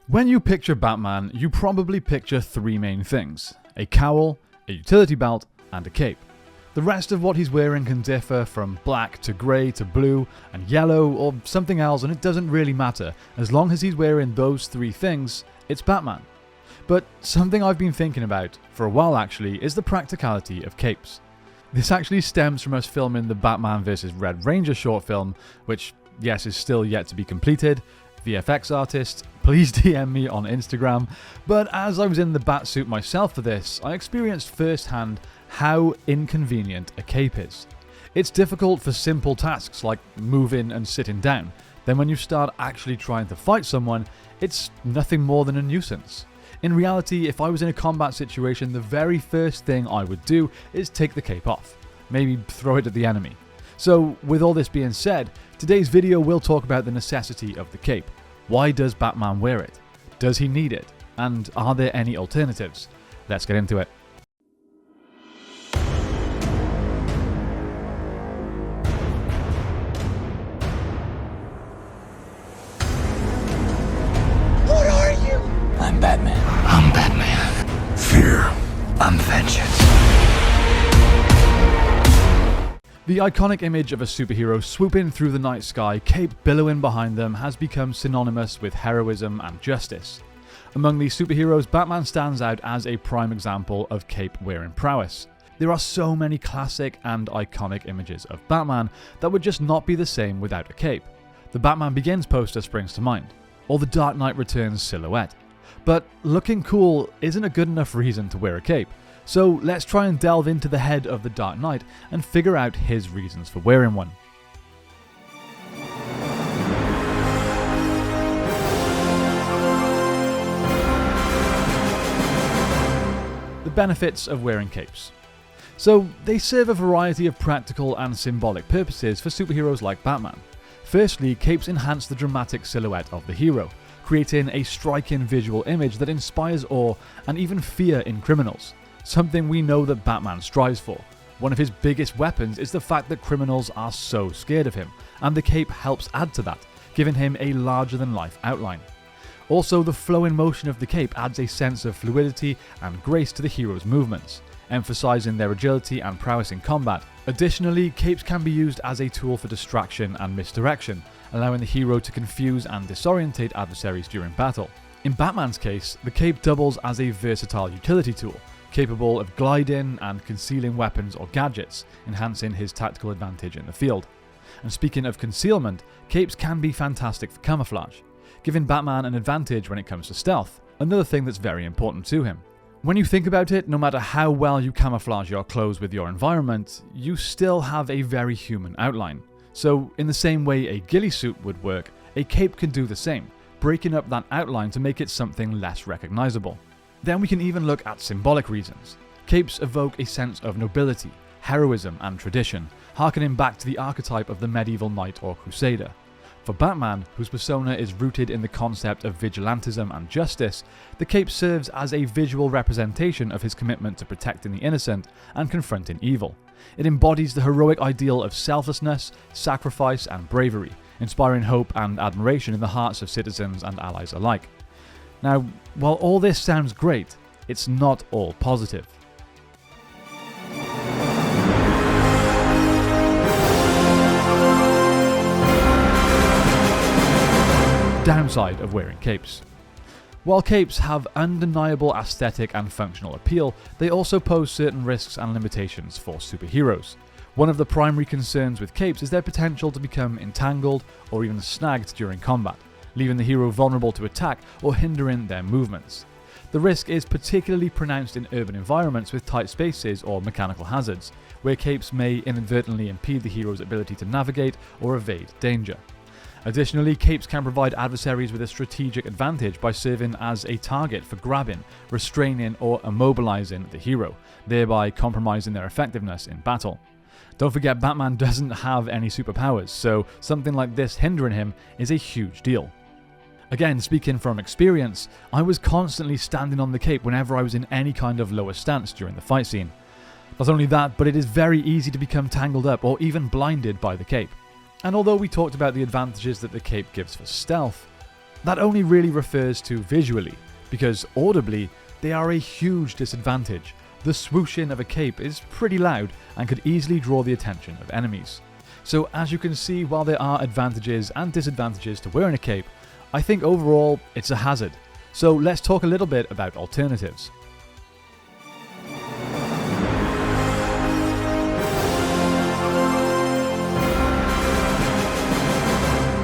When you picture Batman, you probably picture three main things: a cowl, a utility belt, and a cape. The rest of what he's wearing can differ from black to grey to blue and yellow or something else, and it doesn't really matter. As long as he's wearing those three things, it's Batman. But something I've been thinking about for a while actually is the practicality of capes. This actually stems from us filming the Batman vs Red Ranger short film, which, yes, is still yet to be completed. VFX artist, please DM me on Instagram. But as I was in the Batsuit myself for this, I experienced firsthand how inconvenient a cape is. It's difficult for simple tasks like moving and sitting down. Then when you start actually trying to fight someone, it's nothing more than a nuisance. In reality, if I was in a combat situation, the very first thing I would do is take the cape off. Maybe throw it at the enemy. So, with all this being said, today's video will talk about the necessity of the cape. Why does Batman wear it? Does he need it? And are there any alternatives? Let's get into it. What are you? I'm Batman. I'm Batman. Fear. I'm vengeance. The iconic image of a superhero swooping through the night sky, cape billowing behind them, has become synonymous with heroism and justice. Among these superheroes, Batman stands out as a prime example of cape-wearing prowess. There are so many classic and iconic images of Batman that would just not be the same without a cape. The Batman Begins poster springs to mind, or the Dark Knight Returns silhouette. But looking cool isn't a good enough reason to wear a cape. So let's try and delve into the head of the Dark Knight and figure out his reasons for wearing one. The benefits of wearing capes. So they serve a variety of practical and symbolic purposes for superheroes like Batman. Firstly, capes enhance the dramatic silhouette of the hero, creating a striking visual image that inspires awe and even fear in criminals. Something we know that Batman strives for. One of his biggest weapons is the fact that criminals are so scared of him, and the cape helps add to that, giving him a larger-than-life outline. Also, the flowing motion of the cape adds a sense of fluidity and grace to the hero's movements, emphasizing their agility and prowess in combat. Additionally, capes can be used as a tool for distraction and misdirection, allowing the hero to confuse and disorientate adversaries during battle. In Batman's case, the cape doubles as a versatile utility tool, capable of gliding and concealing weapons or gadgets, enhancing his tactical advantage in the field. And speaking of concealment, capes can be fantastic for camouflage, giving Batman an advantage when it comes to stealth, another thing that's very important to him. When you think about it, no matter how well you camouflage your clothes with your environment, you still have a very human outline. So in the same way a ghillie suit would work, a cape can do the same, breaking up that outline to make it something less recognizable. Then we can even look at symbolic reasons. Capes evoke a sense of nobility, heroism, and tradition, harkening back to the archetype of the medieval knight or crusader. For Batman, whose persona is rooted in the concept of vigilantism and justice, the cape serves as a visual representation of his commitment to protecting the innocent and confronting evil. It embodies the heroic ideal of selflessness, sacrifice, and bravery, inspiring hope and admiration in the hearts of citizens and allies alike. Now, while all this sounds great, it's not all positive. Downside of wearing capes. While capes have undeniable aesthetic and functional appeal, they also pose certain risks and limitations for superheroes. One of the primary concerns with capes is their potential to become entangled or even snagged during combat, leaving the hero vulnerable to attack or hindering their movements. The risk is particularly pronounced in urban environments with tight spaces or mechanical hazards, where capes may inadvertently impede the hero's ability to navigate or evade danger. Additionally, capes can provide adversaries with a strategic advantage by serving as a target for grabbing, restraining, or immobilizing the hero, thereby compromising their effectiveness in battle. Don't forget, Batman doesn't have any superpowers, so something like this hindering him is a huge deal. Again, speaking from experience, I was constantly standing on the cape whenever I was in any kind of lower stance during the fight scene. Not only that, but it is very easy to become tangled up or even blinded by the cape. And although we talked about the advantages that the cape gives for stealth, That only really refers to visually, because audibly, they are a huge disadvantage. The swooshing of a cape is pretty loud and could easily draw the attention of enemies. So as you can see, while there are advantages and disadvantages to wearing a cape, I think overall it's a hazard. So let's talk a little bit about alternatives.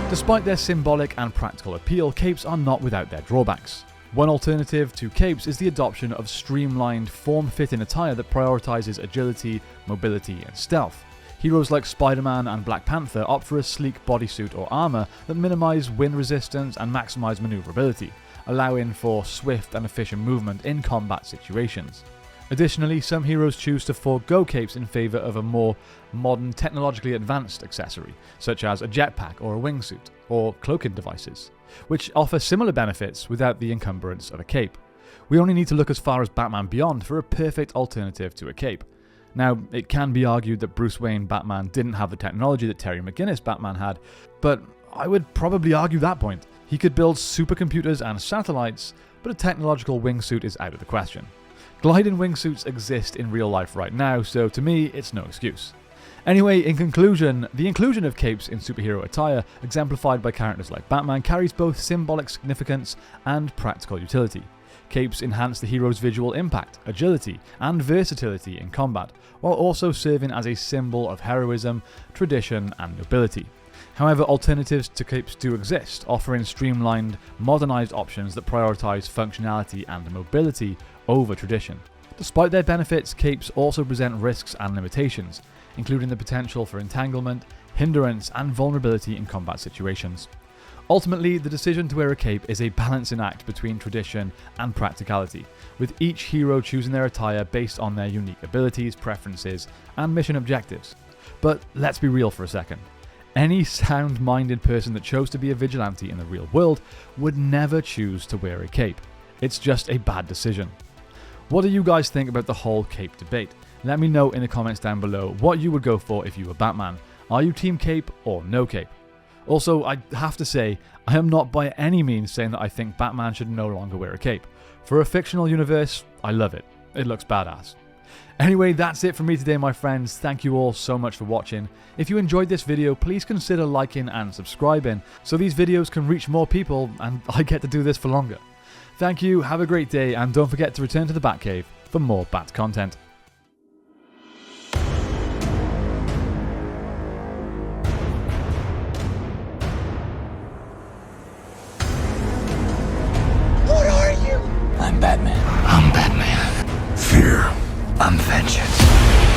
Despite their symbolic and practical appeal, capes are not without their drawbacks. One alternative to capes is the adoption of streamlined, form-fitting attire that prioritizes agility, mobility, and stealth. Heroes like Spider-Man and Black Panther opt for a sleek bodysuit or armor that minimize wind resistance and maximize maneuverability, allowing for swift and efficient movement in combat situations. Additionally, some heroes choose to forego capes in favor of a more modern, technologically advanced accessory, such as a jetpack or a wingsuit, or cloaking devices, which offer similar benefits without the encumbrance of a cape. We only need to look as far as Batman Beyond for a perfect alternative to a cape. Now, it can be argued that Bruce Wayne Batman didn't have the technology that Terry McGinnis Batman had, but I would probably argue that point. He could build supercomputers and satellites, but a technological wingsuit is out of the question. Gliding wingsuits exist in real life right now, so to me, it's no excuse. Anyway, in conclusion, the inclusion of capes in superhero attire, exemplified by characters like Batman, carries both symbolic significance and practical utility. Capes enhance the hero's visual impact, agility, and versatility in combat, while also serving as a symbol of heroism, tradition, and nobility. However, alternatives to capes do exist, offering streamlined, modernized options that prioritize functionality and mobility over tradition. Despite their benefits, capes also present risks and limitations, including the potential for entanglement, hindrance, and vulnerability in combat situations. Ultimately, the decision to wear a cape is a balancing act between tradition and practicality, with each hero choosing their attire based on their unique abilities, preferences, and mission objectives. But let's be real for a second. Any sound-minded person that chose to be a vigilante in the real world would never choose to wear a cape. It's just a bad decision. What do you guys think about the whole cape debate? Let me know in the comments down below what you would go for if you were Batman. Are you team cape or no cape? Also, I have to say, I am not by any means saying that I think Batman should no longer wear a cape. For a fictional universe, I love it. It looks badass. Anyway, that's it from me today, my friends. Thank you all so much for watching. If you enjoyed this video, please consider liking and subscribing so these videos can reach more people and I get to do this for longer. Thank you, have a great day, and don't forget to return to the Batcave for more Bat content. What are you? I'm Batman. I'm Batman. Fear. I'm vengeance.